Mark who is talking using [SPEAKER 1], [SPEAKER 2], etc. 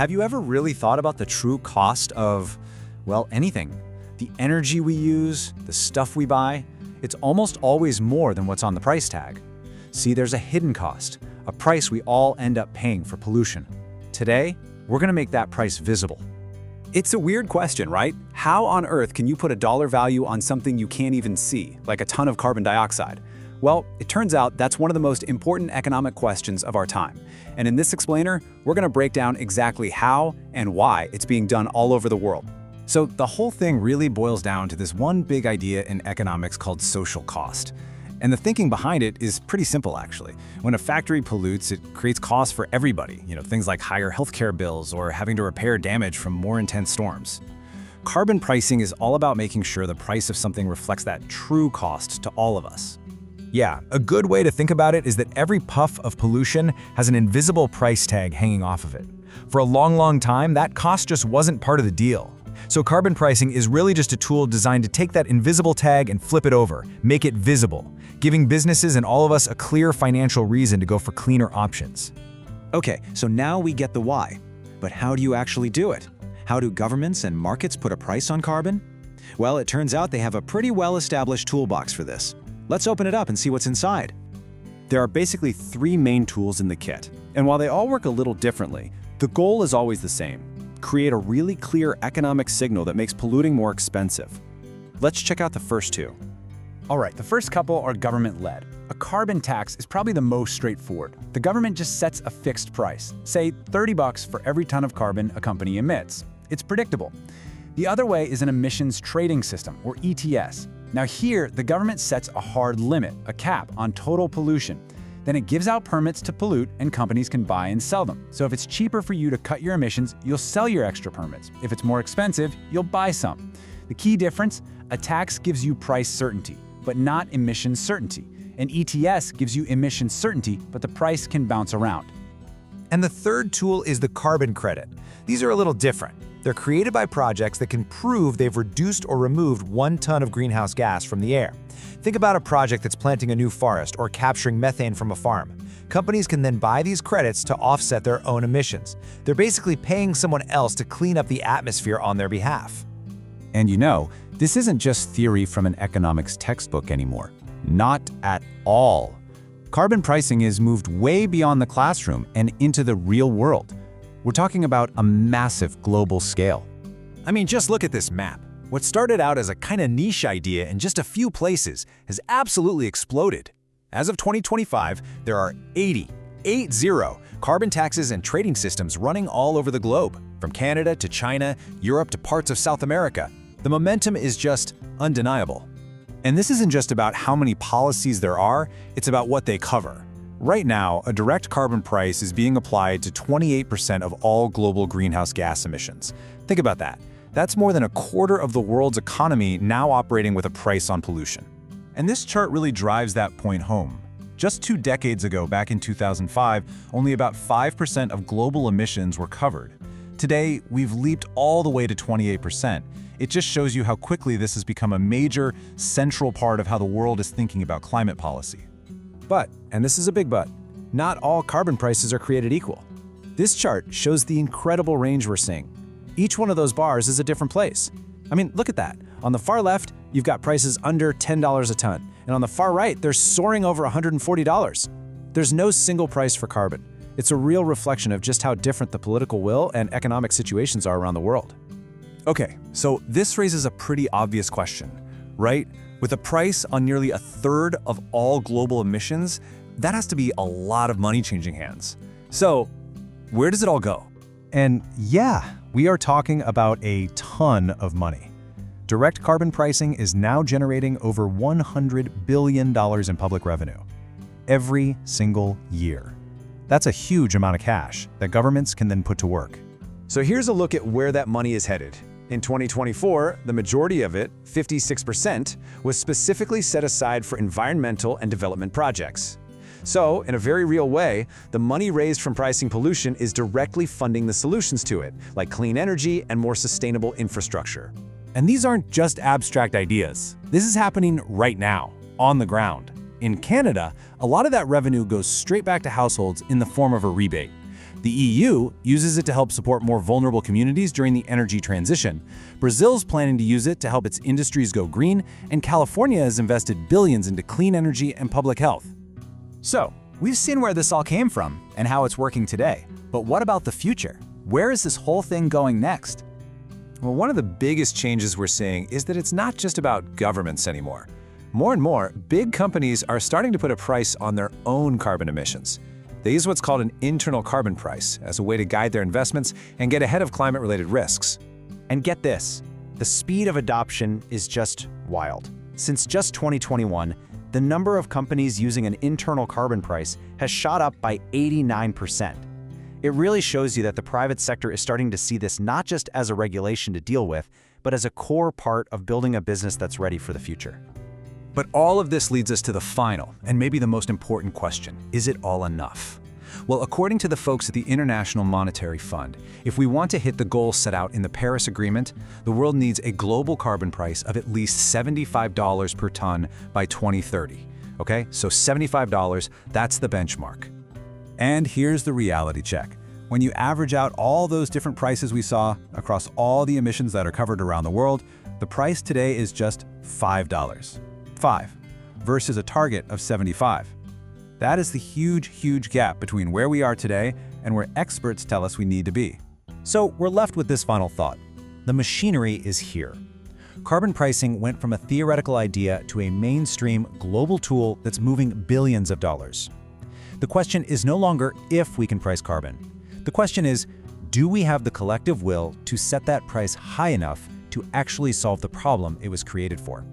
[SPEAKER 1] Have you ever really thought about the true cost of, well, anything? The energy we use, the stuff we buy, it's almost always more than what's on the price tag. See, there's a hidden cost, a price we all end up paying for pollution. Today, we're going to make that price visible.
[SPEAKER 2] It's a weird question, right? How on earth can you put a dollar value on something you can't even see, like a ton of carbon dioxide? Well, it turns out that's one of the most important economic questions of our time. And in this explainer, we're going to break down exactly how and why it's being done all over the world.
[SPEAKER 3] So the whole thing really boils down to this one big idea in economics called social cost. And the thinking behind it is pretty simple, actually. When a factory pollutes, it creates costs for everybody, things like higher healthcare bills or having to repair damage from more intense storms. Carbon pricing is all about making sure the price of something reflects that true cost to all of us. Yeah, a good way to think about it is that every puff of pollution has an invisible price tag hanging off of it. For a long time, that cost just wasn't part of the deal. So carbon pricing is really just a tool designed to take that invisible tag and flip it over, make it visible, giving businesses and all of us a clear financial reason to go for cleaner options.
[SPEAKER 1] Okay, so now we get the why. But how do you actually do it? How do governments and markets put a price on carbon? Well, it turns out they have a pretty well-established toolbox for this. Let's open it up and see what's inside.
[SPEAKER 4] There are basically three main tools in the kit, and while they all work a little differently, the goal is always the same: create a really clear economic signal that makes polluting more expensive. Let's check out the first two.
[SPEAKER 5] All right, the first couple are government-led. A carbon tax is probably the most straightforward. The government just sets a fixed price, say $30 for every ton of carbon a company emits. It's predictable. The other way is an emissions trading system, or ETS. Now here, the government sets a hard limit, a cap, on total pollution. Then it gives out permits to pollute and companies can buy and sell them. So if it's cheaper for you to cut your emissions, you'll sell your extra permits. If it's more expensive, you'll buy some. The key difference, a tax gives you price certainty, but not emission certainty. An ETS gives you emission certainty, but the price can bounce around.
[SPEAKER 3] And the third tool is the carbon credit. These are a little different. They're created by projects that can prove they've reduced or removed 1 ton of greenhouse gas from the air. Think about a project that's planting a new forest or capturing methane from a farm. Companies can then buy these credits to offset their own emissions. They're basically paying someone else to clean up the atmosphere on their behalf.
[SPEAKER 5] And this isn't just theory from an economics textbook anymore. Not at all. Carbon pricing is moved way beyond the classroom and into the real world. We're talking about a massive global scale.
[SPEAKER 3] I mean, just look at this map. What started out as a kind of niche idea in just a few places has absolutely exploded. As of 2025, there are 80 carbon taxes and trading systems running all over the globe, from Canada to China, Europe to parts of South America. The momentum is just undeniable. And this isn't just about how many policies there are, it's about what they cover. Right now, a direct carbon price is being applied to 28% of all global greenhouse gas emissions. Think about that. That's more than a quarter of the world's economy now operating with a price on pollution.
[SPEAKER 6] And this chart really drives that point home. Just 2 decades ago, back in 2005, only about 5% of global emissions were covered. Today, we've leaped all the way to 28%. It just shows you how quickly this has become a major, central part of how the world is thinking about climate policy.
[SPEAKER 3] But, and this is a big but, not all carbon prices are created equal. This chart shows the incredible range we're seeing. Each one of those bars is a different place. I mean, look at that. On the far left, you've got prices under $10 a ton, and on the far right, they're soaring over $140. There's no single price for carbon. It's a real reflection of just how different the political will and economic situations are around the world.
[SPEAKER 6] Okay, so this raises a pretty obvious question, right? With a price on nearly a third of all global emissions, that has to be a lot of money changing hands. So, where does it all go?
[SPEAKER 3] And yeah, we are talking about a ton of money. Direct carbon pricing is now generating over $100 billion in public revenue every single year. That's a huge amount of cash that governments can then put to work.
[SPEAKER 2] So here's a look at where that money is headed. In 2024, the majority of it, 56%, was specifically set aside for environmental and development projects. So, in a very real way, the money raised from pricing pollution is directly funding the solutions to it, like clean energy and more sustainable infrastructure.
[SPEAKER 6] And these aren't just abstract ideas. This is happening right now, on the ground. In Canada, a lot of that revenue goes straight back to households in the form of a rebate.
[SPEAKER 4] The EU uses it to help support more vulnerable communities during the energy transition. Brazil's planning to use it to help its industries go green, and California has invested billions into clean energy and public health.
[SPEAKER 5] So, we've seen where this all came from and how it's working today. But what about the future? Where is this whole thing going next?
[SPEAKER 2] Well, one of the biggest changes we're seeing is that it's not just about governments anymore. More and more, big companies are starting to put a price on their own carbon emissions. They use what's called an internal carbon price as a way to guide their investments and get ahead of climate-related risks.
[SPEAKER 1] And get this, the speed of adoption is just wild. Since just 2021, the number of companies using an internal carbon price has shot up by 89%. It really shows you that the private sector is starting to see this not just as a regulation to deal with, but as a core part of building a business that's ready for the future.
[SPEAKER 5] But all of this leads us to the final, and maybe the most important question: is it all enough? Well, according to the folks at the International Monetary Fund, if we want to hit the goals set out in the Paris Agreement, the world needs a global carbon price of at least $75 per ton by 2030. Okay, so $75, that's the benchmark.
[SPEAKER 3] And here's the reality check. When you average out all those different prices we saw across all the emissions that are covered around the world, the price today is just $5. 5 versus a target of 75. That is the huge gap between where we are today and where experts tell us we need to be.
[SPEAKER 1] So we're left with this final thought. The machinery is here. Carbon pricing went from a theoretical idea to a mainstream global tool that's moving billions of dollars. The question is no longer if we can price carbon. The question is, do we have the collective will to set that price high enough to actually solve the problem it was created for?